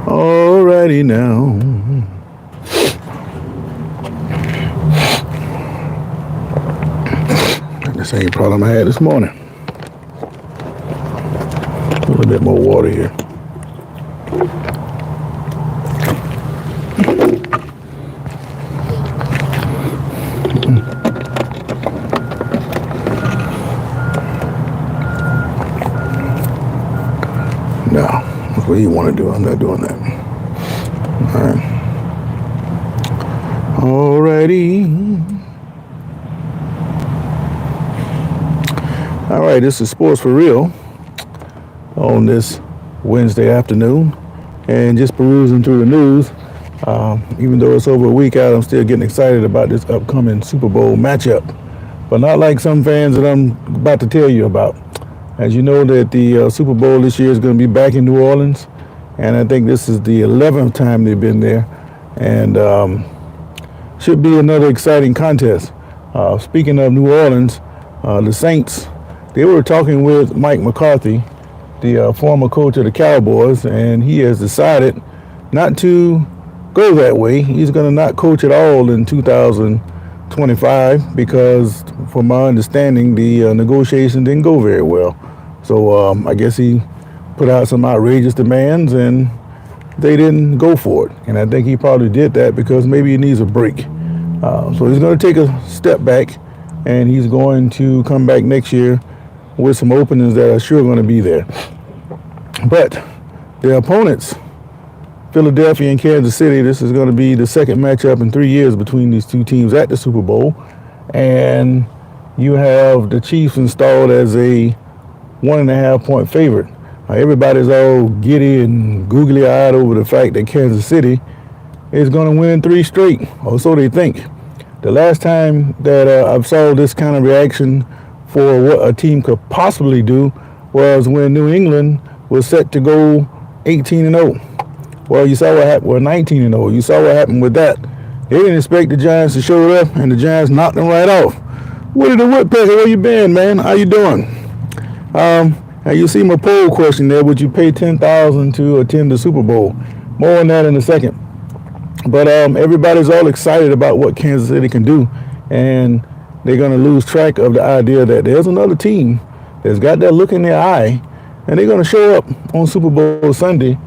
Alrighty now. The same problem I had this morning. A little bit more water here. No, that's what you want to do. I'm not doing that. All right. Alrighty. All right, this is Sports for Real on this Wednesday afternoon, and just perusing through the news. Even though it's over a week out, I'm still getting excited about this upcoming Super Bowl matchup, but not like some fans that I'm about to tell you about. As you know, that the Super Bowl this year is going to be back in New Orleans, and I think this is the 11th time they've been there, and should be another exciting contest. Speaking of New Orleans, the Saints, they were talking with Mike McCarthy, the former coach of the Cowboys, and he has decided not to go that way. He's going to not coach at all in 2025 because, from my understanding, the negotiation didn't go very well. So I guess he put out some outrageous demands and they didn't go for it. And I think he probably did that because maybe he needs a break. So he's going to take a step back, and he's going to come back next year with some openings that are sure going to be there. But their opponents, Philadelphia and Kansas City, this is going to be the second matchup in 3 years between these two teams at the Super Bowl. And you have the Chiefs installed as a 1.5 point favorite. Everybody's all giddy and googly eyed over the fact that Kansas City is going to win 3 straight, or so they think. The last time that I saw this kind of reaction for what a team could possibly do was when New England was set to go 18-0. Well, you saw what happened. Well, 19-0. You saw what happened with that. They didn't expect the Giants to show up, and the Giants knocked them right off. Woody the Woodpecker, where you been, man? How you doing? Now you see my poll question there. Would you pay $10,000 to attend the Super Bowl? More on that in a second. But everybody's all excited about what Kansas City can do, and they're going to lose track of the idea that there's another team that's got that look in their eye, and they're going to show up on Super Bowl Sunday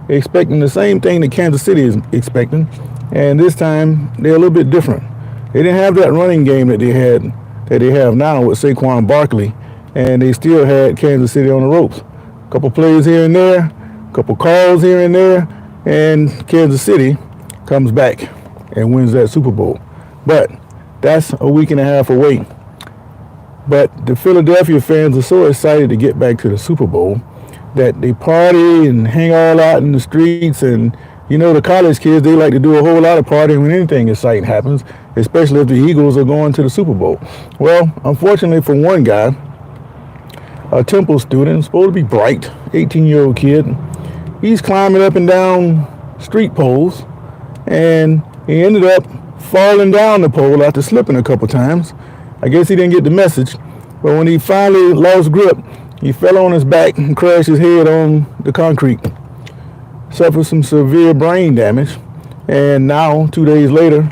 expecting the same thing that Kansas City is expecting, and this time they're a little bit different. They didn't have that running game that they have now with Saquon Barkley, and they still had Kansas City on the ropes. A couple plays here and there, a couple calls here and there, and Kansas City comes back and wins that Super Bowl. But that's a week and a half away. But the Philadelphia fans are so excited to get back to the Super Bowl that they party and hang all out in the streets. And, you know, the college kids, they like to do a whole lot of partying when anything exciting happens, especially if the Eagles are going to the Super Bowl. Well, unfortunately for one guy, a Temple student, supposed to be bright, 18-year-old kid, he's climbing up and down street poles, and he ended up falling down the pole after slipping a couple times. I guess he didn't get the message, but when he finally lost grip, he fell on his back and crashed his head on the concrete. Suffered some severe brain damage, and now 3 days later,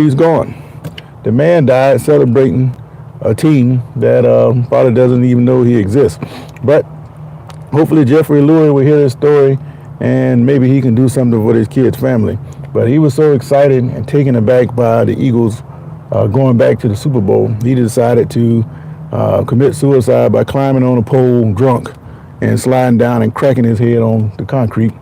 he's gone. The man died celebrating a team that probably doesn't even know he exists. But hopefully Jeffrey Lurie will hear his story, and maybe he can do something for his kid's family. But he was so excited and taken aback by the Eagles going back to the Super Bowl, he decided to commit suicide by climbing on a pole drunk and sliding down and cracking his head on the concrete.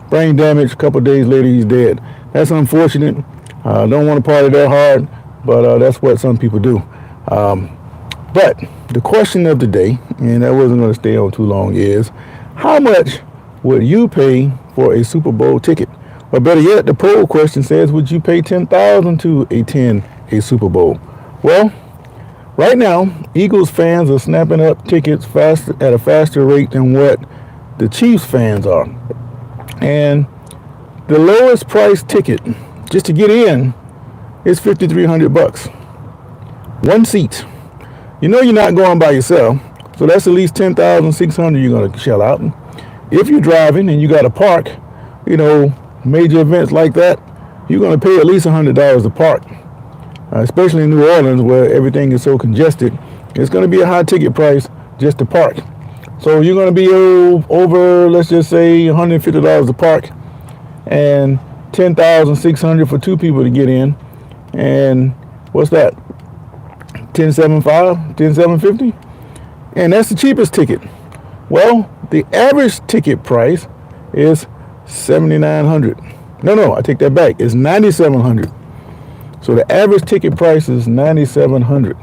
Brain damage, a couple of days later, he's dead. That's unfortunate. Don't want to party that hard, but that's what some people do. But the question of the day, and I wasn't going to stay on too long, is how much would you pay for a Super Bowl ticket? Or better yet, the poll question says, would you pay $10,000 to attend a Super Bowl? Well, right now, Eagles fans are snapping up tickets at a faster rate than what the Chiefs fans are. And the lowest price ticket, just to get in, is $5,300. One seat. You know you're not going by yourself, so that's at least 10,600 you're going to shell out. If you're driving and you got to park, major events like that, you're going to pay at least $100 to park. Especially in New Orleans where everything is so congested, it's going to be a high ticket price just to park. So you're going to be over, let's just say, $150 to park, and $10,600 for two people to get in. And what's that? $10,750, $10,750, and that's the cheapest ticket. Well, the average ticket price is $7,900. No, I take that back. It's $9,700. So the average ticket price is $9,700.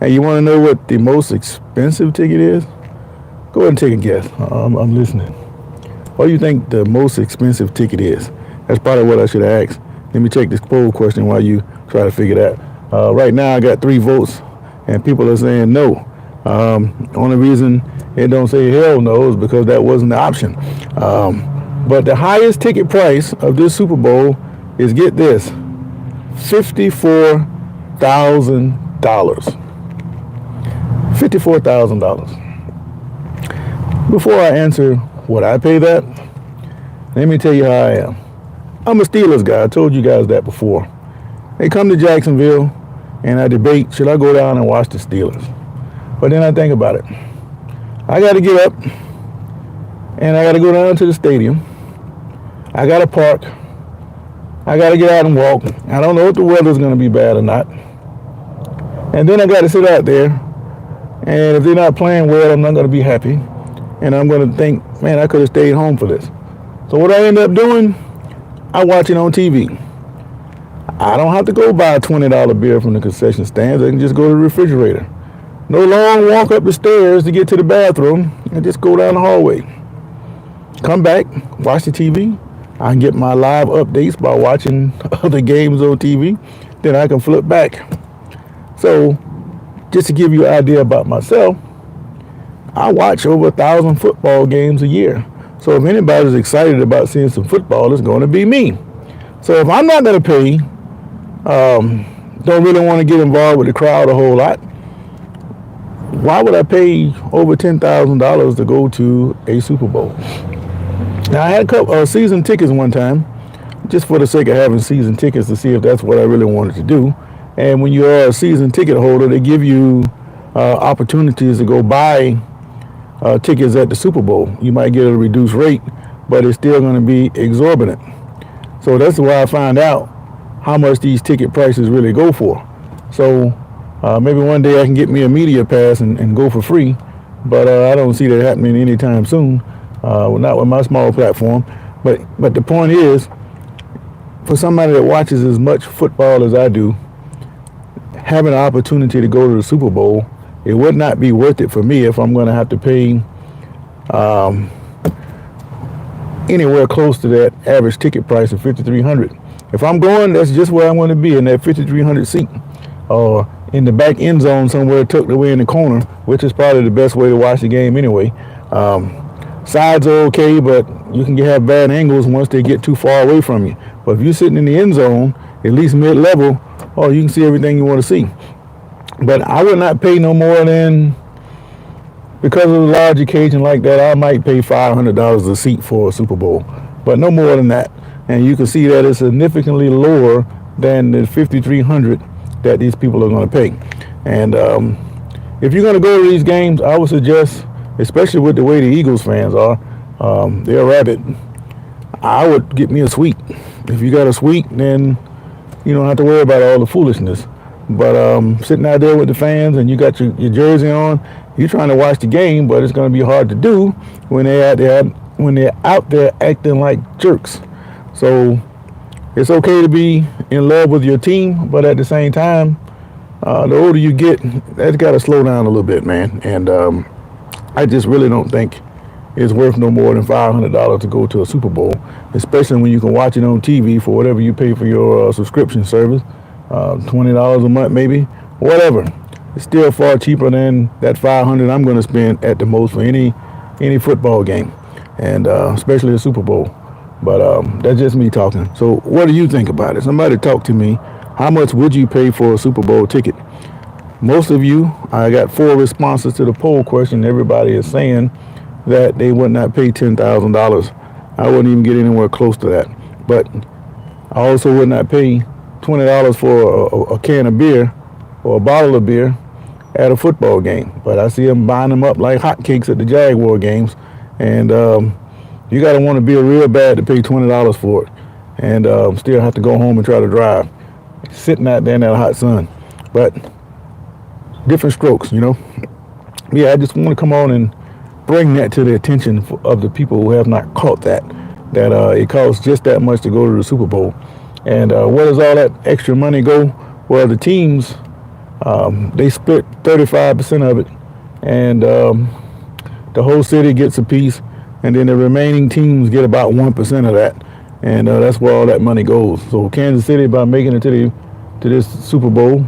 And you want to know what the most expensive ticket is? Go ahead and take a guess. I'm listening. What do you think the most expensive ticket is? That's probably what I should have asked. Let me check this poll question while you try to figure that. Right now I got 3 votes, and people are saying no. Only reason it don't say hell no is because that wasn't the option. But the highest ticket price of this Super Bowl is, get this, $54,000. $54,000. Before I answer what I pay that, let me tell you how I am. I'm a Steelers guy. I told you guys that before. They come to Jacksonville, and I debate, should I go down and watch the Steelers? But then I think about it. I got to get up, and I got to go down to the stadium. I got to park. I got to get out and walk. I don't know if the weather's going to be bad or not. And then I got to sit out there. And if they're not playing well, I'm not going to be happy. And I'm going to think, man, I could have stayed home for this. So what I end up doing, I watch it on TV. I don't have to go buy a $20 beer from the concession stands. I can just go to the refrigerator. No long walk up the stairs to get to the bathroom, and just go down the hallway. Come back, watch the TV. I can get my live updates by watching other games on TV. Then I can flip back. So, just to give you an idea about myself, I watch over 1,000 football games a year. So if anybody's excited about seeing some football, it's going to be me. So if I'm not going to pay, don't really want to get involved with the crowd a whole lot, why would I pay over $10,000 to go to a Super Bowl? Now, I had a couple season tickets one time, just for the sake of having season tickets to see if that's what I really wanted to do. And when you are a season ticket holder, they give you opportunities to go buy tickets at the Super Bowl. You might get a reduced rate, but it's still going to be exorbitant. So that's why I find out how much these ticket prices really go for. So maybe one day I can get me a media pass and go for free, but I don't see that happening anytime soon. Not with my small platform. But the point is, for somebody that watches as much football as I do, having an opportunity to go to the Super Bowl, it would not be worth it for me if I'm going to have to pay anywhere close to that average ticket price of $5,300. If I'm going, that's just where I want to be, in that $5,300 seat, or in the back end zone somewhere tucked away in the corner, which is probably the best way to watch the game anyway. Sides are okay, but you can have bad angles once they get too far away from you. But if you're sitting in the end zone, at least mid-level, you can see everything you want to see. But I would not pay no more than, because of a large occasion like that, I might pay $500 a seat for a Super Bowl, but no more than that. And you can see that it's significantly lower than the $5,300 that these people are going to pay. And if you're going to go to these games, I would suggest, especially with the way the Eagles fans are, they're rabid, I would get me a suite. If you got a suite, then you don't have to worry about all the foolishness. But sitting out there with the fans and you got your jersey on, you're trying to watch the game, but it's going to be hard to do when they're out there acting like jerks. So it's okay to be in love with your team, but at the same time, the older you get, that's got to slow down a little bit, man. And I just really don't think it's worth no more than $500 to go to a Super Bowl, especially when you can watch it on TV for whatever you pay for your subscription service, $20 a month maybe, whatever. It's still far cheaper than that $500 I'm going to spend at the most for any football game, and especially a Super Bowl. But that's just me talking. So what do you think about it? Somebody talk to me. How much would you pay for a Super Bowl ticket? Most of you, I got 4 responses to the poll question. Everybody is saying that they would not pay $10,000. I wouldn't even get anywhere close to that. But I also would not pay $20 for a can of beer or a bottle of beer at a football game. But I see them buying them up like hotcakes at the Jaguar games. And you got to want to be real bad to pay $20 for it and still have to go home and try to drive, sitting out there in that hot sun. But different strokes, you know. Yeah, I just want to come on and bring that to the attention of the people who have not caught that it costs just that much to go to the Super Bowl. And where does all that extra money go? Well, the teams, they split 35% of it, and the whole city gets a piece, and then the remaining teams get about 1% of that, and that's where all that money goes. So Kansas City, by making it to this Super Bowl,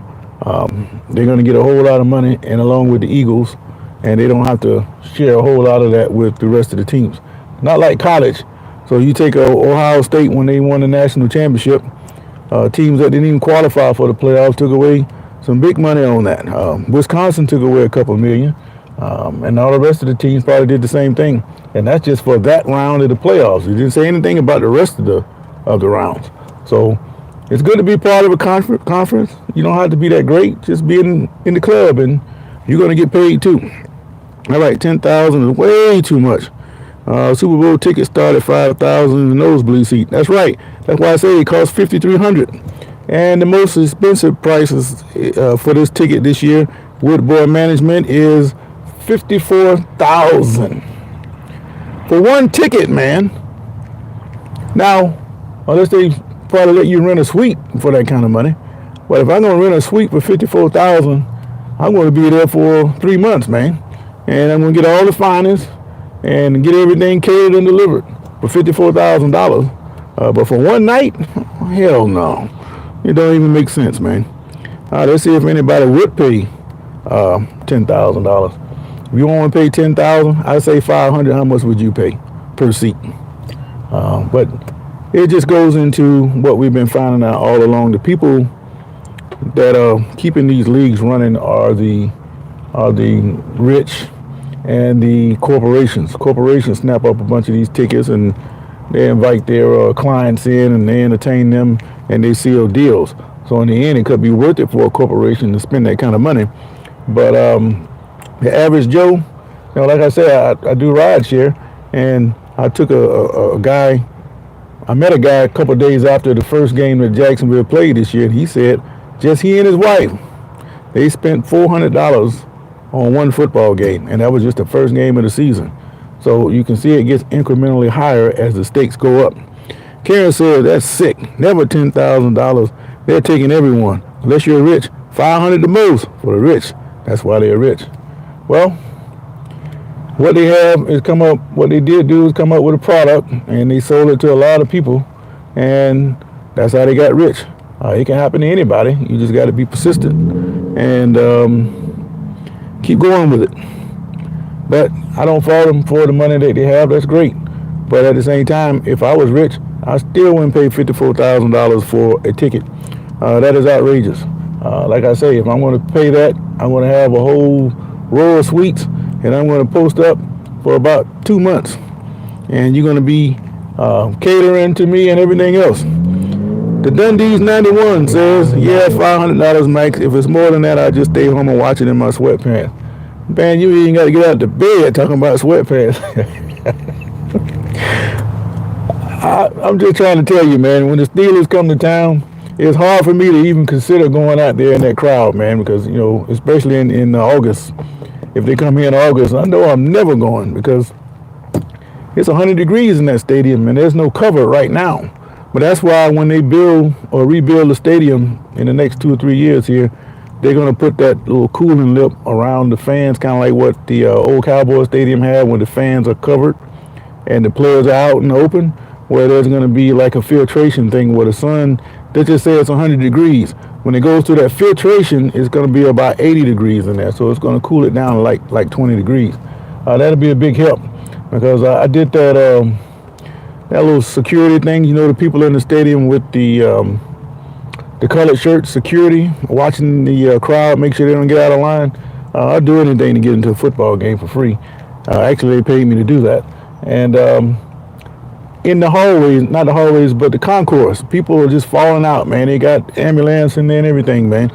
they're going to get a whole lot of money, and along with the Eagles, and they don't have to share a whole lot of that with the rest of the teams. Not like college. So you take Ohio State when they won the national championship, teams that didn't even qualify for the playoffs took away some big money on that. Wisconsin took away a couple million, and all the rest of the teams probably did the same thing. And that's just for that round of the playoffs. It didn't say anything about the rest of the rounds. So it's good to be part of a conference. You don't have to be that great. Just be in the club, and you're going to get paid too. All right, $10,000 is way too much. Super Bowl tickets start at $5,000 in the nosebleed seat. That's right. That's why I say it costs $5,300. And the most expensive prices for this ticket this year with board management is $54,000 for one ticket, man. Now, unless they probably let you rent a suite for that kind of money. But if I'm going to rent a suite for $54,000, I'm going to be there for 3 months, man. And I'm going to get all the finest and get everything catered and delivered for $54,000. But for one night, hell no. It don't even make sense, man. Let's see if anybody would pay $10,000. If you want to pay $10,000, I say $500. How much would you pay per seat? But it just goes into what we've been finding out all along. The people that are keeping these leagues running are the rich and the corporations. Corporations snap up a bunch of these tickets and they invite their clients in and they entertain them and they seal deals. So in the end, it could be worth it for a corporation to spend that kind of money. But the average Joe, you know, like I said, I do ride share, and I took a guy. I met a guy a couple of days after the first game that Jacksonville played this year, and he said just he and his wife, they spent $400 on one football game, and that was just the first game of the season. So you can see it gets incrementally higher as the stakes go up. Karen said that's sick. Never $10,000. They're taking everyone. Unless you're rich, $500 the most for the rich. That's why they're rich. Well, what they have is what they did do is come up with a product, and they sold it to a lot of people, and that's how they got rich. It can happen to anybody. You just got to be persistent and keep going with it. But I don't fault them for the money that they have. That's great. But at the same time, if I was rich, I still wouldn't pay $54,000 for a ticket. That is outrageous. Like I say, if I'm going to pay that, I'm going to have a whole row of suites, and I'm going to post up for about 2 months. And you're going to be catering to me and everything else. The Dundee's 91 says, yeah, $500 max. If it's more than that, I just stay home and watch it in my sweatpants. Man, you ain't got to get out of bed talking about sweatpants. I'm just trying to tell you, man, when the Steelers come to town, it's hard for me to even consider going out there in that crowd, man, because, you know, especially in August. If they come here in August, I know I'm never going because it's 100 degrees in that stadium and there's no cover right now. But that's why when they build or rebuild the stadium in the next 2 or 3 years here, they're going to put that little cooling lip around the fans, kind of like what the old Cowboys stadium had when the fans are covered and the players are out in the open, where there's going to be like a filtration thing where the sun, they just say it's 100 degrees. When it goes through that filtration, it's going to be about 80 degrees in there. So it's going to cool it down like 20 degrees. That'll be a big help because I did that little security thing. You know, the people in the stadium with the the colored shirt security, watching the crowd, make sure they don't get out of line. I'll do anything to get into a football game for free. Actually, they paid me to do that. And in the hallways, not the hallways, but the concourse, people are just falling out, man. They got ambulance in there and everything, man.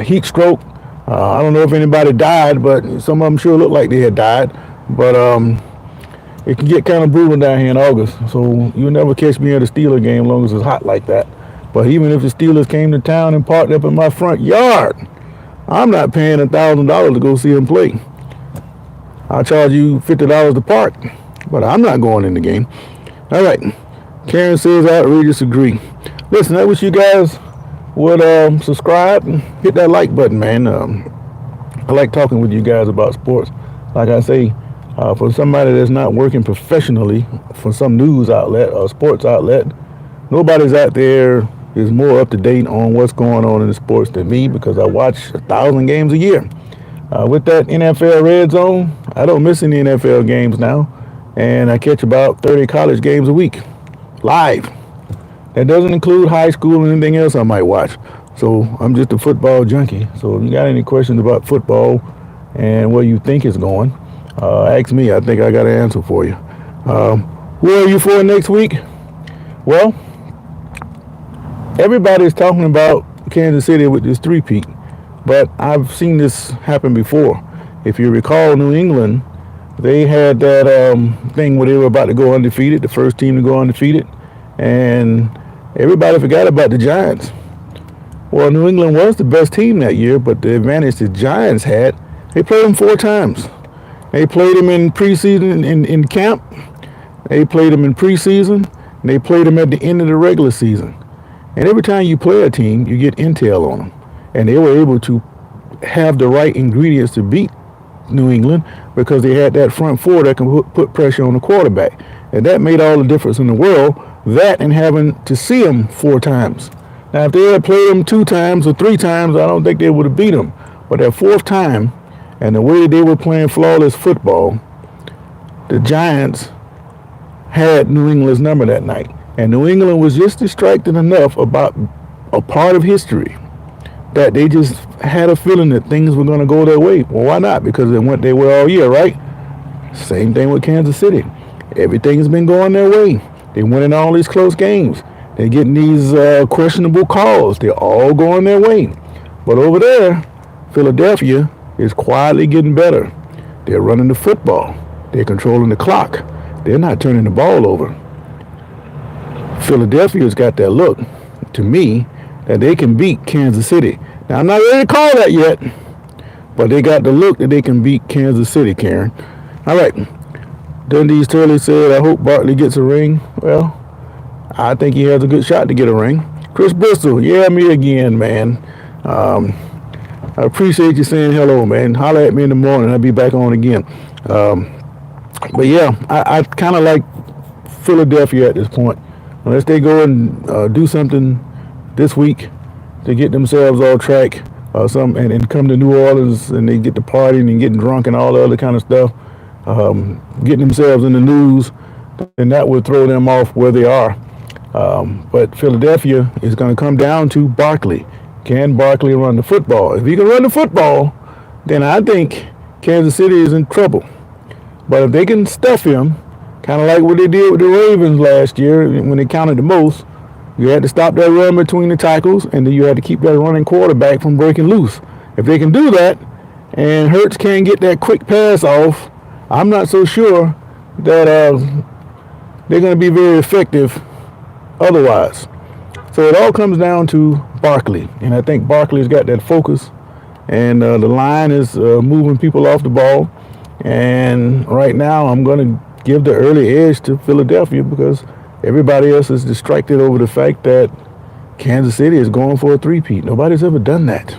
Heat stroke. I don't know if anybody died, but some of them sure look like they had died. But it can get kind of brutal down here in August. So you'll never catch me at a Steeler game as long as it's hot like that. But even if the Steelers came to town and parked up in my front yard, I'm not paying $1,000 to go see them play. I'll charge you $50 to park, but I'm not going in the game. All right. Karen says outrageous agree. Listen, I wish you guys would subscribe and hit that like button, man. I like talking with you guys about sports. Like I say, for somebody that's not working professionally for some news outlet or sports outlet, nobody's out there is more up to date on what's going on in the sports than me, because I watch 1,000 games a year. With that NFL Red Zone, I don't miss any NFL games now, and I catch about 30 college games a week live. That doesn't include high school and anything else I might watch. So I'm just a football junkie. So if you got any questions about football and where you think it's going, ask me. I think I got an answer for you. Who are you for next week? Well, everybody's talking about Kansas City with this three-peat, but I've seen this happen before. If you recall, New England, they had that thing where they were about to go undefeated, the first team to go undefeated, and everybody forgot about the Giants. Well, New England was the best team that year, but the advantage the Giants had, they played them 4 times. They played them in preseason in camp. They played them in preseason. And they played them at the end of the regular season. And every time you play a team, you get intel on them. And they were able to have the right ingredients to beat New England because they had that front four that can put pressure on the quarterback. And that made all the difference in the world, that and having to see them 4 times. Now, if they had played them 2 times or 3 times, I don't think they would have beat them. But that 4th time, and the way they were playing flawless football, the Giants had New England's number that night. And New England was just distracted enough about a part of history that they just had a feeling that things were going to go their way. Well, why not? Because they went their way all year, right? Same thing with Kansas City. Everything's been going their way. They're winning all these close games. They're getting these questionable calls. They're all going their way. But over there, Philadelphia is quietly getting better. They're running the football. They're controlling the clock. They're not turning the ball over. Philadelphia's got that look, to me, that they can beat Kansas City. Now, I'm not ready to call that yet, but they got the look that they can beat Kansas City, Karen. All right. Dundee's Turley said, I hope Barkley gets a ring. Well, I think he has a good shot to get a ring. Chris Bristol, yeah, me again, man. I appreciate you saying hello, man. Holler at me in the morning. I'll be back on again. But yeah, I kind of like Philadelphia at this point. Unless they go and do something this week to get themselves on track, and come to New Orleans and they get to partying and getting drunk and all the other kind of stuff, getting themselves in the news, then that would throw them off where they are. But Philadelphia is going to come down to Barkley. Can Barkley run the football? If he can run the football, then I think Kansas City is in trouble. But if they can stuff him, kind of like what they did with the Ravens last year when they counted the most, you had to stop that run between the tackles, and then you had to keep that running quarterback from breaking loose. If they can do that, and Hurts can't get that quick pass off, I'm not so sure that they're going to be very effective otherwise. So it all comes down to Barkley, and I think Barkley's got that focus, and the line is moving people off the ball. And right now, I'm going to give the early edge to Philadelphia because everybody else is distracted over the fact that Kansas City is going for a three-peat. Nobody's ever done that.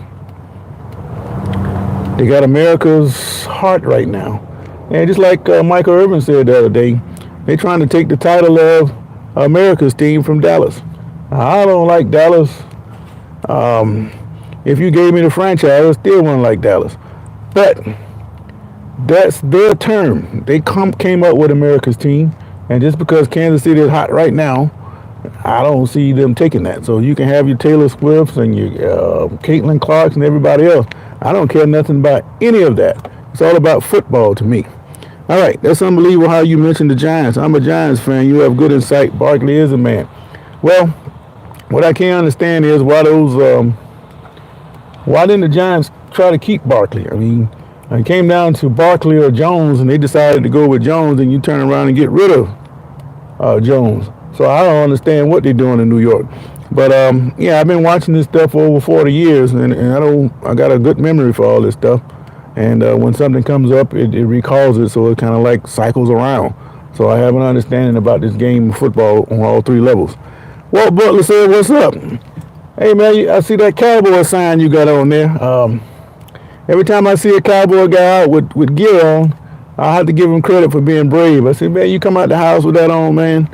They got America's heart right now. And just like Michael Irvin said the other day, they're trying to take the title of America's team from Dallas. I don't like Dallas. If you gave me the franchise, I still wouldn't like Dallas. But that's their term. They came up with America's team. And just because Kansas City is hot right now, I don't see them taking that. So you can have your Taylor Swifts and your Caitlin Clarks and everybody else. I don't care nothing about any of that. It's all about football to me. All right, that's unbelievable how you mentioned the Giants. I'm a Giants fan. You have good insight. Barkley is a man. Well, what I can't understand is why didn't the Giants try to keep Barkley? I mean, it came down to Barkley or Jones, and they decided to go with Jones, and you turn around and get rid of Jones. So I don't understand what they're doing in New York. But yeah, I've been watching this stuff for over 40 years, and I got a good memory for all this stuff. And when something comes up, it recalls it, so it kind of like cycles around. So I have an understanding about this game of football on all three levels. Walt Butler said, "What's up?" Hey man, I see that Cowboy sign you got on there. Every time I see a Cowboy guy out with gear on, I have to give him credit for being brave. I said, man, you come out the house with that on, man.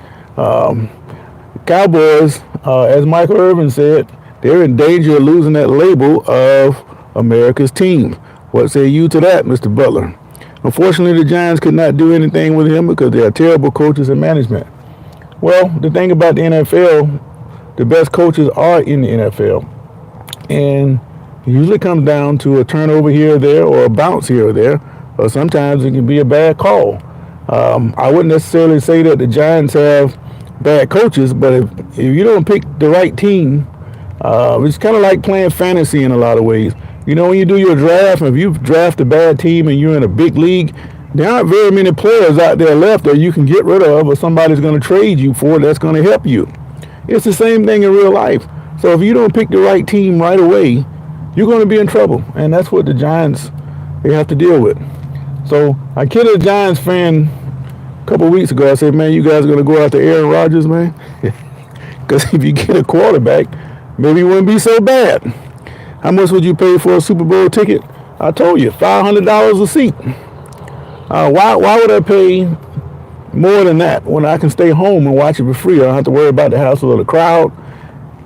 Cowboys, as Michael Irvin said, they're in danger of losing that label of America's team. What say you to that, Mr. Butler? Unfortunately, the Giants could not do anything with him because they are terrible coaches and management. Well, the thing about the NFL, the best coaches are in the NFL. And it usually comes down to a turnover here or there or a bounce here or there, or sometimes it can be a bad call. I wouldn't necessarily say that the Giants have bad coaches, but if you don't pick the right team, it's kind of like playing fantasy in a lot of ways. You know, when you do your draft, if you draft a bad team and you're in a big league, there aren't very many players out there left that you can get rid of or somebody's going to trade you for that's going to help you. It's the same thing in real life. So if you don't pick the right team right away, you're going to be in trouble. And that's what the Giants, they have to deal with. So I kidded a Giants fan a couple of weeks ago. I said, man, you guys are going to go after Aaron Rodgers, man? Because if you get a quarterback, maybe it wouldn't be so bad. How much would you pay for a Super Bowl ticket? I told you, $500 a seat. Why would I pay more than that when I can stay home and watch it for free? I don't have to worry about the hassle of the crowd.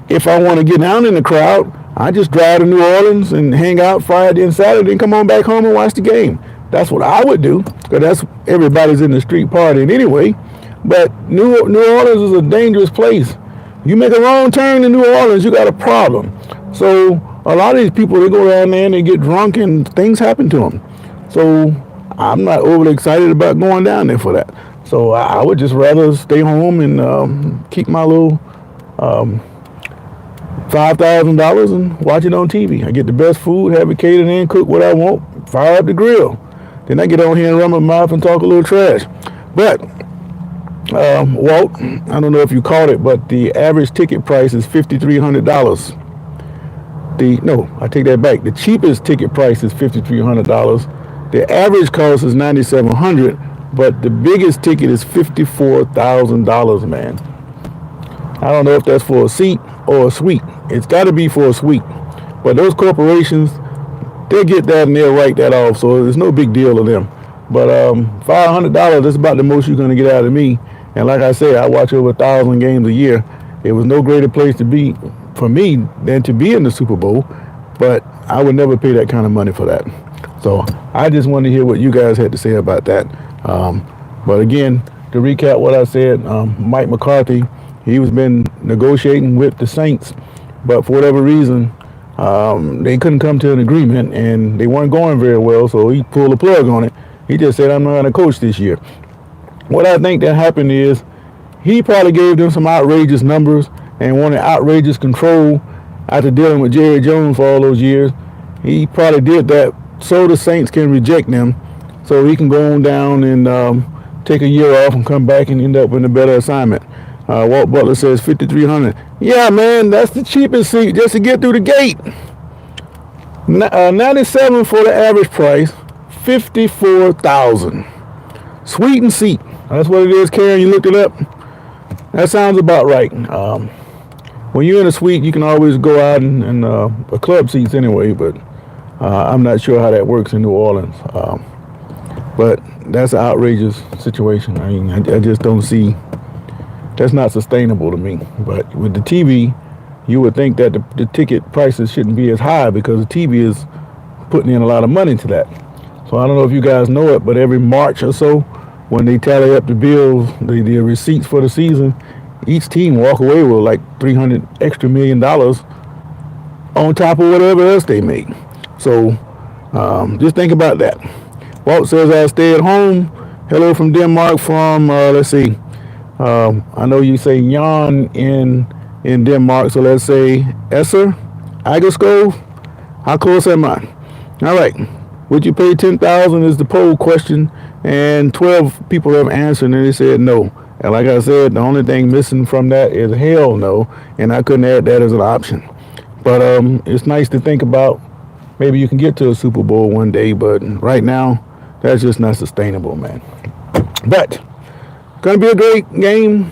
If I want to get down in the crowd, I just drive to New Orleans and hang out Friday and Saturday and come on back home and watch the game. That's what I would do, because that's everybody's in the street partying anyway. But New Orleans is a dangerous place. You make a wrong turn in New Orleans, you got a problem. So a lot of these people, they go down there and they get drunk and things happen to them. So I'm not overly excited about going down there for that. So I would just rather stay home and keep my little $5,000 and watch it on TV. I get the best food, have it catered in, cook what I want, fire up the grill. Then I get on here and run my mouth and talk a little trash. But Walt, I don't know if you caught it, but the average ticket price is $5,300. No, I take that back. The cheapest ticket price is $5,300. The average cost is $9,700, but the biggest ticket is $54,000, man. I don't know if that's for a seat or a suite. It's got to be for a suite. But those corporations, they'll get that and they'll write that off, so it's no big deal to them. But $500, that's about the most you're going to get out of me. And like I said, I watch over 1,000 games a year. It was no greater place to be for me than to be in the Super Bowl, but I would never pay that kind of money for that. So I just wanted to hear what you guys had to say about that. But again, to recap what I said, Mike McCarthy, he was been negotiating with the Saints, but for whatever reason, they couldn't come to an agreement and they weren't going very well, so he pulled the plug on it. He just said, I'm not going to coach this year. What I think that happened is he probably gave them some outrageous numbers and wanted outrageous control after dealing with Jerry Jones for all those years. He probably did that so the Saints can reject them, so he can go on down and take a year off and come back and end up with a better assignment. Walt Butler says $5,300. Yeah, man, that's the cheapest seat just to get through the gate. 97 for the average price, 54,000. Suite and seat. That's what it is, Karen. You looked it up. That sounds about right. When you're in a suite, you can always go out and club seats anyway, but I'm not sure how that works in New Orleans. But that's an outrageous situation. I mean, I just don't see, that's not sustainable to me. But with the TV, you would think that the ticket prices shouldn't be as high because the TV is putting in a lot of money to that. So I don't know if you guys know it, but every March or so, when they tally up the bills, the receipts for the season, each team walk away with like $300 extra million on top of whatever else they make. So just think about that. Walt says I stay at home. Hello from Denmark from let's see. I know you say Jan in Denmark, so let's say Esser, Igerskov. How close am I? All right. Would you pay $10,000 is the poll question, and 12 people have answered, and they said no. And like I said, the only thing missing from that is hell no, and I couldn't add that as an option. But it's nice to think about. Maybe you can get to a Super Bowl one day, but right now, that's just not sustainable, man. But gonna be a great game,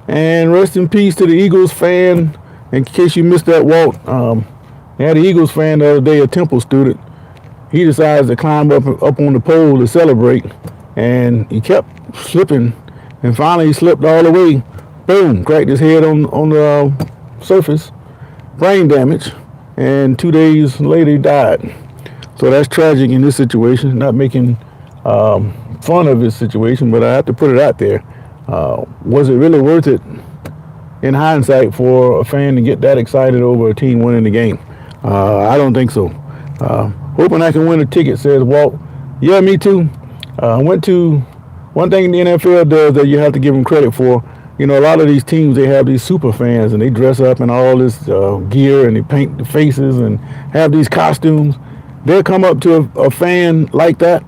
and rest in peace to the Eagles fan. In case you missed that, Walt, they had an Eagles fan the other day, a Temple student. He decides to climb up on the pole to celebrate, and he kept slipping, and finally he slipped all the way. Boom! Cracked his head on the surface, brain damage, and 2 days later he died. So that's tragic in this situation. Not making fun of his situation, but I have to put it out there. Was it really worth it in hindsight for a fan to get that excited over a team winning the game? I don't think so. Hoping I can win a ticket, says Walt. Yeah, me too. I went to one thing the NFL does that you have to give them credit for. You know, a lot of these teams, they have these super fans, and they dress up in all this gear, and they paint the faces and have these costumes. They'll come up to a fan like that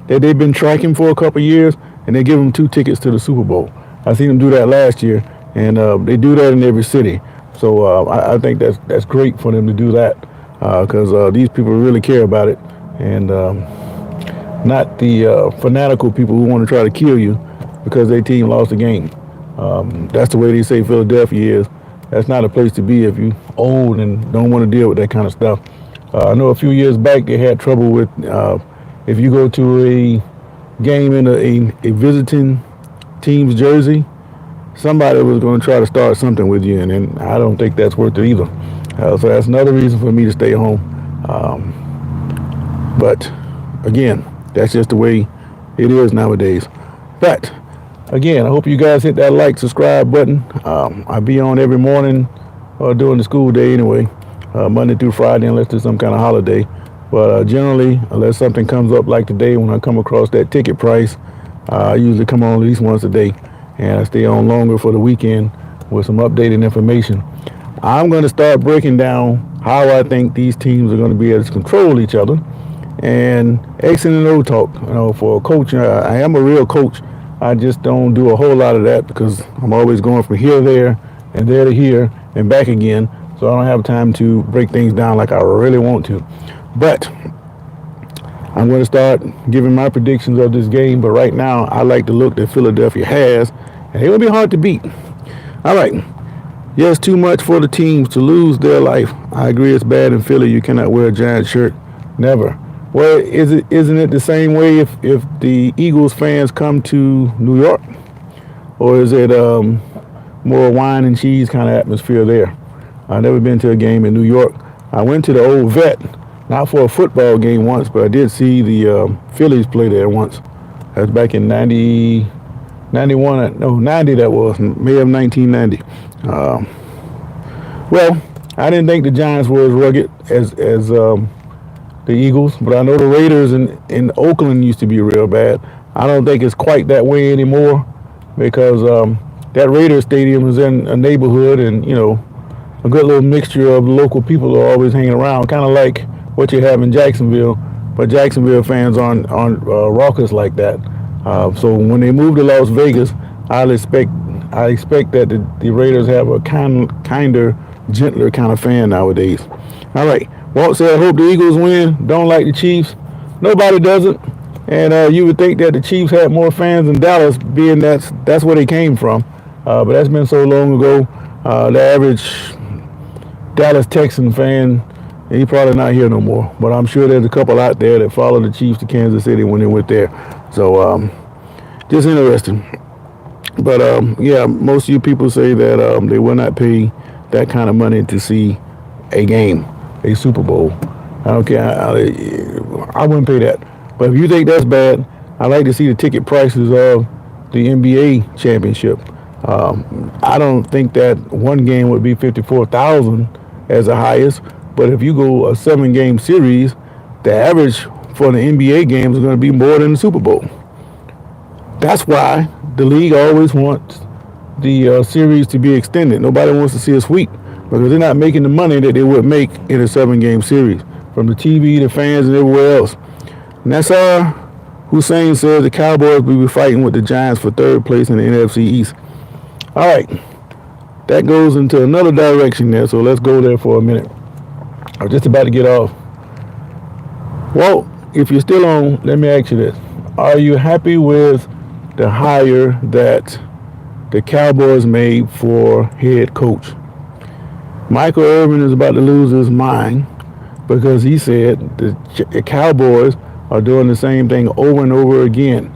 they've been tracking for a couple of years, and they give them 2 tickets to the Super Bowl. I seen them do that last year, and they do that in every city. So I think that's great for them to do that, because these people really care about it, and not the fanatical people who want to try to kill you because their team lost the game. That's the way they say Philadelphia is. That's not a place to be if you're old and don't want to deal with that kind of stuff. I know a few years back they had trouble with if you go to a game in a visiting team's jersey, somebody was going to try to start something with you, and I don't think that's worth it either. So that's another reason for me to stay home. But again, that's just the way it is nowadays. But again, I hope you guys hit that like, subscribe button. I'll be on every morning during the school day anyway, Monday through Friday, unless there's some kind of holiday. But generally, unless something comes up like today when I come across that ticket price, I usually come on at least once a day, and I stay on longer for the weekend with some updated information. I'm going to start breaking down how I think these teams are going to be able to control each other, and X and O talk. You know, for a coach, I am a real coach. I just don't do a whole lot of that because I'm always going from here to there and there to here and back again. So I don't have time to break things down like I really want to. But I'm going to start giving my predictions of this game. But right now, I like the look that Philadelphia has, and it will be hard to beat. All right. Yes, too much for the teams to lose their life. I agree it's bad in Philly. You cannot wear a Giant shirt. Never. Well, isn't it the same way if the Eagles fans come to New York? Or is it more wine and cheese kind of atmosphere there? I've never been to a game in New York. I went to the old vet, not for a football game once, but I did see the Phillies play there once. That's back in 90 that was, May of 1990. Well, I didn't think the Giants were as rugged as the Eagles, but I know the Raiders in Oakland used to be real bad. I don't think it's quite that way anymore because that Raiders stadium is in a neighborhood, and you know, a good little mixture of local people are always hanging around, kind of like what you have in Jacksonville, but Jacksonville fans aren't raucous like that. So when they move to Las Vegas, I expect that the Raiders have a kinder, gentler kind of fan nowadays. All right. Walt said, I hope the Eagles win. Don't like the Chiefs. Nobody doesn't. And you would think that the Chiefs had more fans than Dallas, being that's where they came from. But that's been so long ago. The average Dallas Texan fan, he's probably not here no more. But I'm sure there's a couple out there that follow the Chiefs to Kansas City when they went there. So just interesting. But yeah, most of you people say that they will not pay that kind of money to see a game, a Super Bowl. I don't care. I wouldn't pay that. But if you think that's bad, I like to see the ticket prices of the NBA championship. I don't think that one game would be 54,000 as the highest, but if you go a 7-game series, the average for the NBA games is going to be more than the Super Bowl. That's why the league always wants the series to be extended. Nobody wants to see a sweep because they're not making the money that they would make in a 7-game series from the TV, the fans, and everywhere else. And that's Hussein says the Cowboys will be fighting with the Giants for third place in the NFC East. All right, that goes into another direction there, so let's go there for a minute. I'm just about to get off. Well, if you're still on, let me ask you this. Are you happy with the hire that the Cowboys made for head coach? Michael Irvin is about to lose his mind because he said the Cowboys are doing the same thing over and over again.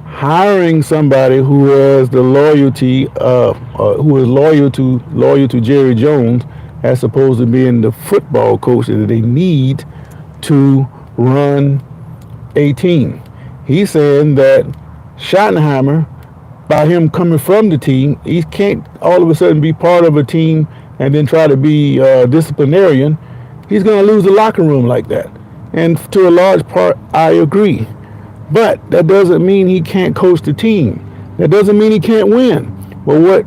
Hiring somebody who has the loyalty who is loyal to Jerry Jones as opposed to being the football coach that they need to run a team. He's saying that Schottenheimer, by him coming from the team, he can't all of a sudden be part of a team and then try to be disciplinarian. He's going to lose the locker room like that. And to a large part, I agree. But that doesn't mean he can't coach the team. That doesn't mean he can't win. But what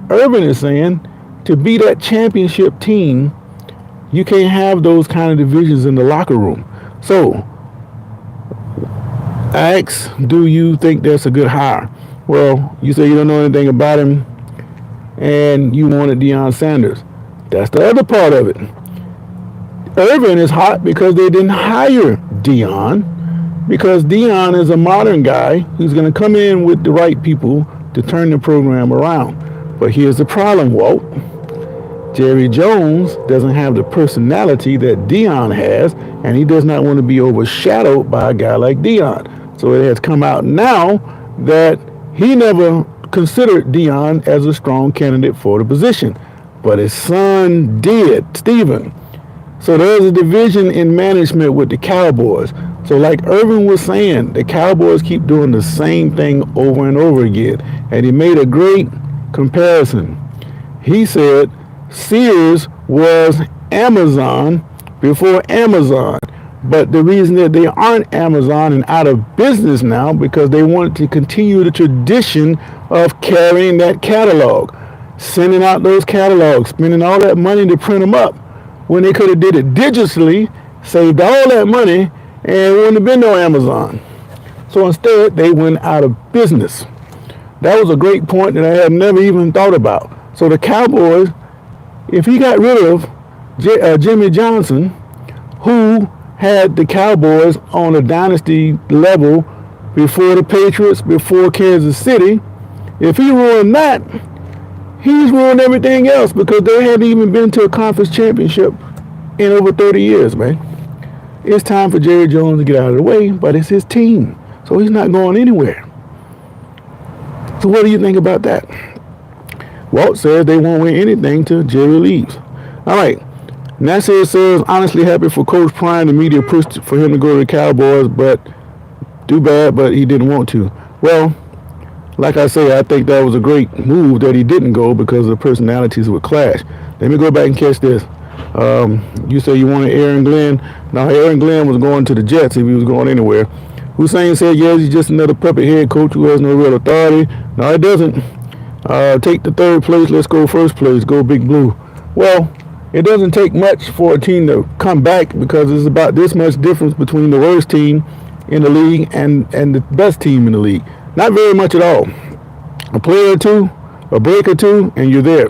Urban is saying, to be that championship team, you can't have those kind of divisions in the locker room. So, I ask, do you think that's a good hire? Well, you say you don't know anything about him, and you wanted Deion Sanders. That's the other part of it. Irvin is hot because they didn't hire Deion, because Deion is a modern guy who's going to come in with the right people to turn the program around. But here's the problem, Walt. Jerry Jones doesn't have the personality that Deion has, and he does not want to be overshadowed by a guy like Deion. So it has come out now that he never considered Deion as a strong candidate for the position, but his son did, Steven. So there's a division in management with the Cowboys. So like Irvin was saying, the Cowboys keep doing the same thing over and over again. And he made a great comparison. He said Sears was Amazon before Amazon. But the reason that they aren't Amazon and out of business now because they wanted to continue the tradition of carrying that catalog, sending out those catalogs, spending all that money to print them up when they could have did it digitally, saved all that money, and wouldn't have been no Amazon. So instead, they went out of business. That was a great point that I have never even thought about. So the Cowboys, if he got rid of Jimmy Johnson, who had the Cowboys on a dynasty level before the Patriots, before Kansas City, if he ruined that, he's ruined everything else because they hadn't even been to a conference championship in over 30 years, man. It's time for Jerry Jones to get out of the way, but it's his team, so he's not going anywhere. So what do you think about that? Walt says they won't win anything till Jerry leaves. All right. Nasser says, honestly happy for Coach Prime. The media pushed for him to go to the Cowboys, but too bad, but he didn't want to. Well, like I say, I think that was a great move that he didn't go because the personalities would clash. Let me go back and catch this. You say you wanted Aaron Glenn. Now, Aaron Glenn was going to the Jets if he was going anywhere. Hussein said, yes, he's just another puppet head coach who has no real authority. No, it doesn't. Take the third place. Let's go first place. Go Big Blue. Well, it doesn't take much for a team to come back because there's about this much difference between the worst team in the league and the best team in the league. Not very much at all. A player or two, a break or two, and you're there.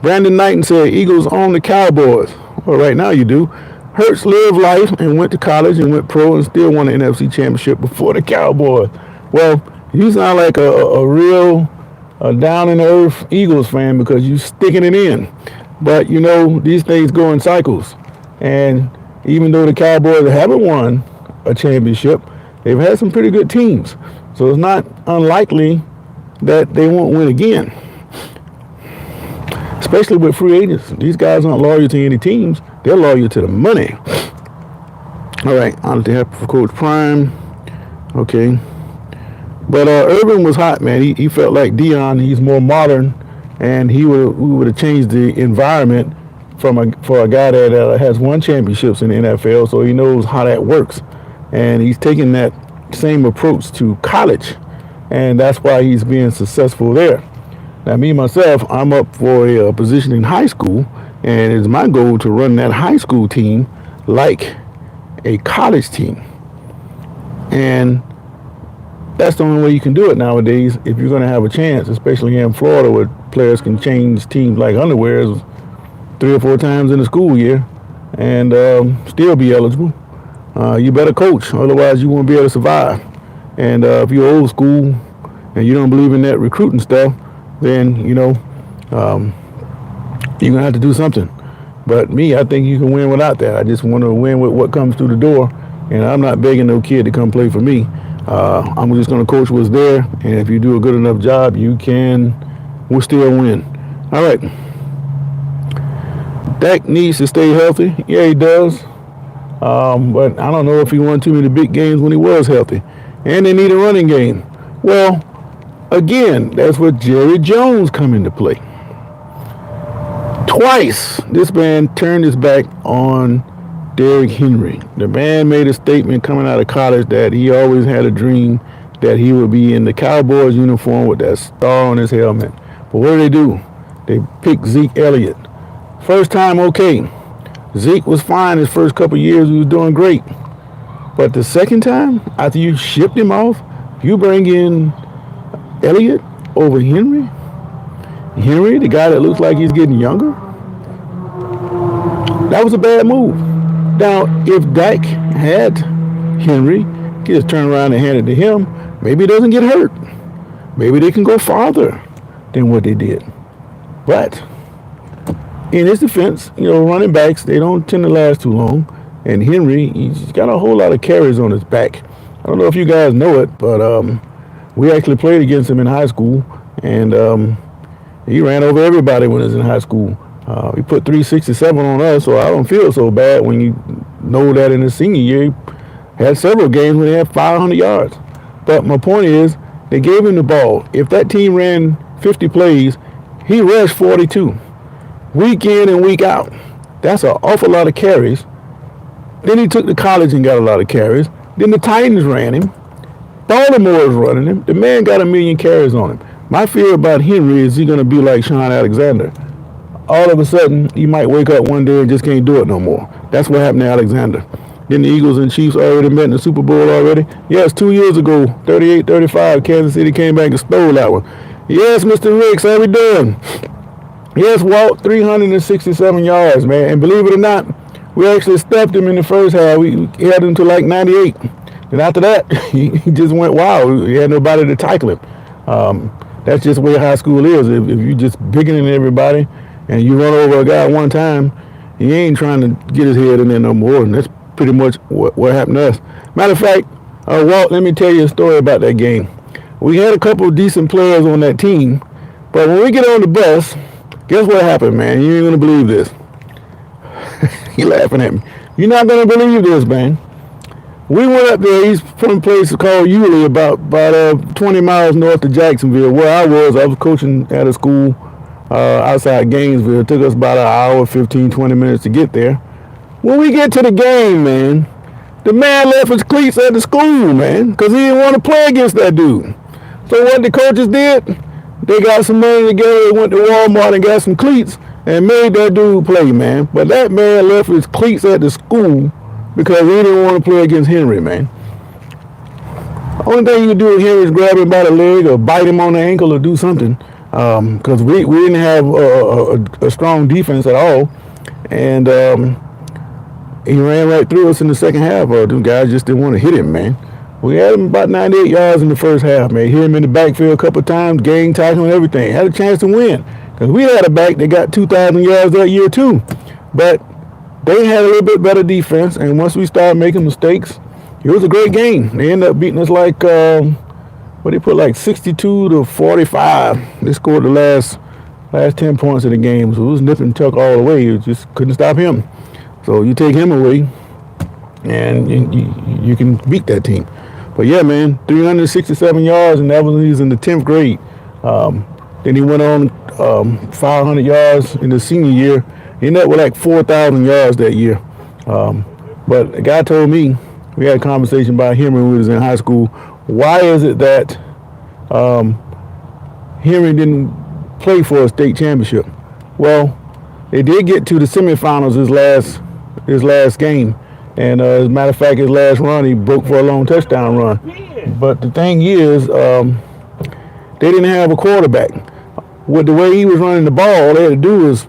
Brandon Knighton said, Eagles own the Cowboys. Well, right now you do. Hurts lived life and went to college and went pro and still won the NFC Championship before the Cowboys. Well, you sound like a real down-in-the-earth Eagles fan because you're sticking it in. But, you know, these things go in cycles. And even though the Cowboys haven't won a championship, they've had some pretty good teams. So it's not unlikely that they won't win again. Especially with free agents. These guys aren't loyal to any teams. They're loyal to the money. All right, honestly happy for Coach Prime. Okay. But Urban was hot, man. He felt like Dion. He's more modern, and we would have changed the environment for a guy that has won championships in the NFL, so he knows how that works, and he's taking that same approach to college, and that's why he's being successful there. Now, me myself, I'm up for a position in high school, and it's my goal to run that high school team like a college team, and that's the only way you can do it nowadays if you're going to have a chance, especially here in Florida where players can change teams like underwears 3 or 4 times in the school year and still be eligible. You better coach, otherwise you won't be able to survive. And if you're old school and you don't believe in that recruiting stuff, then, you're going to have to do something. But me, I think you can win without that. I just want to win with what comes through the door, and I'm not begging no kid to come play for me. I'm just going to coach what's there, and if you do a good enough job, we'll still win. All right. Dak needs to stay healthy. Yeah, he does. But I don't know if he won too many big games when he was healthy. And they need a running game. Well, again, that's where Jerry Jones come into play. Twice, this man turned his back on Derrick Henry. The man made a statement coming out of college that he always had a dream that he would be in the Cowboys uniform with that star on his helmet. But what do? They picked Zeke Elliott. First time, okay. Zeke was fine his first couple years. He was doing great. But the second time, after you shipped him off, you bring in Elliott over Henry? Henry, the guy that looks like he's getting younger? That was a bad move. Now, if Dak had Henry, he just turn around and hand it to him, maybe he doesn't get hurt. Maybe they can go farther than what they did. But in his defense, running backs, they don't tend to last too long. And Henry, he's got a whole lot of carries on his back. I don't know if you guys know it, but we actually played against him in high school, and he ran over everybody when he was in high school. He put 367 on us, so I don't feel so bad when you know that in his senior year he had several games when he had 500 yards. But my point is, they gave him the ball. If that team ran 50 plays, he rushed 42. Week in and week out. That's an awful lot of carries. Then he took to college and got a lot of carries. Then the Titans ran him. Baltimore is running him. The man got 1 million carries on him. My fear about Henry is he's going to be like Sean Alexander. All of a sudden, he might wake up one day and just can't do it no more. That's what happened to Alexander. Then the Eagles and Chiefs already met in the Super Bowl already. Yes, 2 years ago, 38-35, Kansas City came back and stole that one. Yes, Mr. Ricks, how we doing? Yes, Walt, 367 yards, man. And believe it or not, we actually stuffed him in the first half. We had him to like 98. And after that, he just went wild. He had nobody to tackle him. That's just where high school is. If you just bigging than everybody and you run over a guy one time, he ain't trying to get his head in there no more. And that's pretty much what happened to us. Matter of fact, Walt, let me tell you a story about that game. We had a couple of decent players on that team, but when we get on the bus, guess what happened, man? You ain't going to believe this. You're laughing at me. You're not going to believe this, man. We went up there. He's from a place called Yulee, about 20 miles north of Jacksonville. Where I was coaching at a school outside Gainesville. It took us about an hour, 15, 20 minutes to get there. When we get to the game, man, the man left his cleats at the school, man, because he didn't want to play against that dude. So what the coaches did, they got some money together, they went to Walmart and got some cleats and made that dude play, man. But that man left his cleats at the school because he didn't want to play against Henry, man. The only thing you can do with Henry is grab him by the leg or bite him on the ankle or do something, because we didn't have a strong defense at all. And he ran right through us in the second half. Them guys just didn't want to hit him, man. We had him about 98 yards in the first half, man. Hit him in the backfield a couple of times, gang tackling, everything. Had a chance to win. Because we had a back that got 2,000 yards that year, too. But they had a little bit better defense, and once we started making mistakes, it was a great game. They ended up beating us like, they put like 62-45. They scored the last 10 points of the game. So it was nip and tuck all the way. You just couldn't stop him. So you take him away, and you can beat that team. But yeah, man, 367 yards, and that was when he was in the 10th grade. Then he went on 500 yards in the senior year. He ended up with like 4,000 yards that year. But a guy told me, we had a conversation about him when we was in high school. Why is it that Henry didn't play for a state championship? Well, they did get to the semifinals his last game. And as a matter of fact, his last run, he broke for a long touchdown run. But the thing is, they didn't have a quarterback. With the way he was running the ball, all they had to do was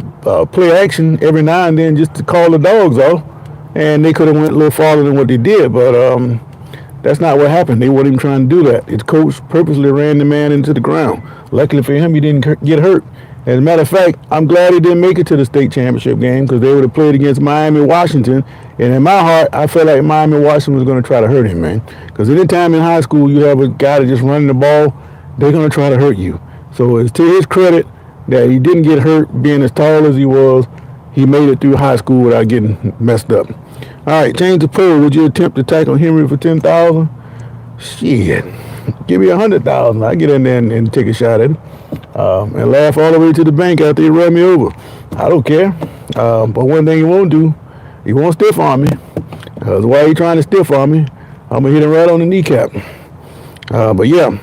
play action every now and then just to call the dogs off. And they could have went a little farther than what they did. But that's not what happened. They weren't even trying to do that. His coach purposely ran the man into the ground. Luckily for him, he didn't get hurt. As a matter of fact, I'm glad he didn't make it to the state championship game because they would have played against Miami, Washington. And in my heart, I felt like Miami, Washington was going to try to hurt him, man. Because anytime in high school you have a guy that just running the ball, they're going to try to hurt you. So it's to his credit that he didn't get hurt being as tall as he was. He made it through high school without getting messed up. All right, change the poll. Would you attempt to tackle Henry for 10,000? Shit. Give me 100,000. I get in there and take a shot at him. And laugh all the way to the bank after he run me over. I don't care. But one thing he won't do, he won't stiff arm me. Because while he trying to stiff arm me, I'm going to hit him right on the kneecap. But yeah,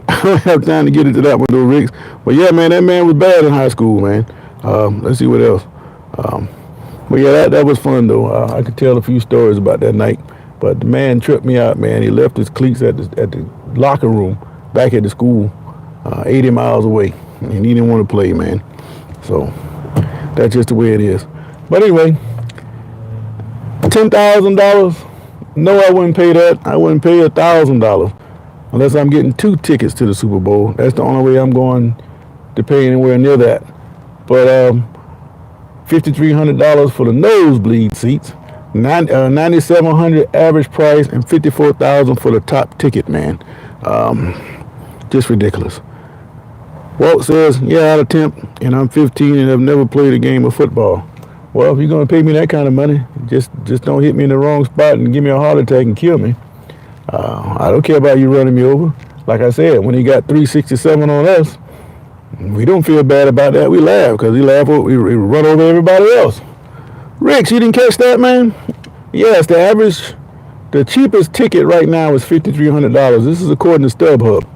I don't have time to get into that one though, Riggs. But yeah, man, that man was bad in high school, man. Let's see what else. But yeah, that was fun though. I could tell a few stories about that night. But the man tripped me out, man. He left his cleats at the locker room back at the school, 80 miles away. And he didn't want to play, man. So that's just the way it is. But anyway, $10,000. No, I wouldn't pay that. I wouldn't pay $1,000 unless I'm getting 2 tickets to the Super Bowl. That's the only way I'm going to pay anywhere near that. But $5,300 for the nosebleed seats, $9,700 average price, and $54,000 for the top ticket, man. Just ridiculous. Walt says, yeah, I'd attempt, and I'm 15 and have never played a game of football. Well, if you're going to pay me that kind of money, just don't hit me in the wrong spot and give me a heart attack and kill me. I don't care about you running me over. Like I said, when he got 367 on us, we don't feel bad about that. We laugh because we run over everybody else. Ricks, you didn't catch that, man? Yes, the cheapest ticket right now is $5,300. This is according to StubHub.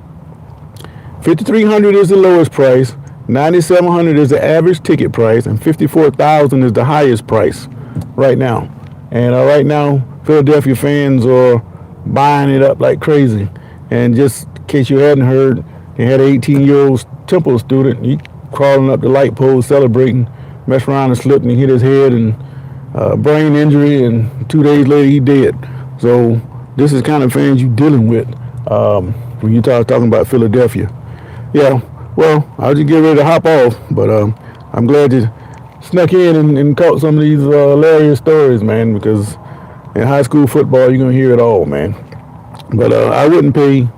$5,300 is the lowest price, $9,700 is the average ticket price, and $54,000 is the highest price right now. And right now, Philadelphia fans are buying it up like crazy. And just in case you hadn't heard, they had an 18-year-old Temple student. He crawling up the light pole celebrating, messed around and slipped and hit his head and brain injury, and 2 days later he dead. So this is the kind of fans you're dealing with when you talking about Philadelphia. Yeah, well, I was just getting ready to hop off, but I'm glad you snuck in and caught some of these hilarious stories, man, because in high school football, you're going to hear it all, man. But I wouldn't pay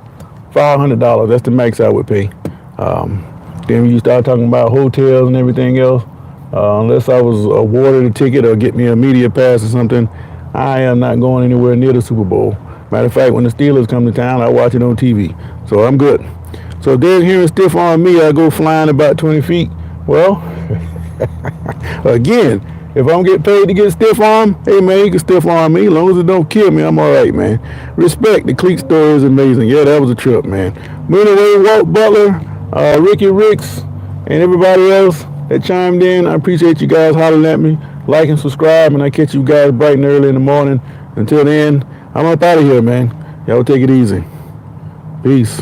$500. That's the max I would pay. Then when you start talking about hotels and everything else, unless I was awarded a ticket or get me a media pass or something, I am not going anywhere near the Super Bowl. Matter of fact, when the Steelers come to town, I watch it on TV. So I'm good. So if they're here and stiff on me, I go flying about 20 feet. Well, again, if I'm getting paid to get stiff arm, hey man, you can stiff arm me. As long as it don't kill me, I'm all right, man. Respect. The cleat story is amazing. Yeah, that was a trip, man. But anyway, Walt Butler, Ricky Ricks, and everybody else that chimed in, I appreciate you guys hollering at me. Like and subscribe, and I catch you guys bright and early in the morning. Until then, I'm up out of here, man. Y'all take it easy. Peace.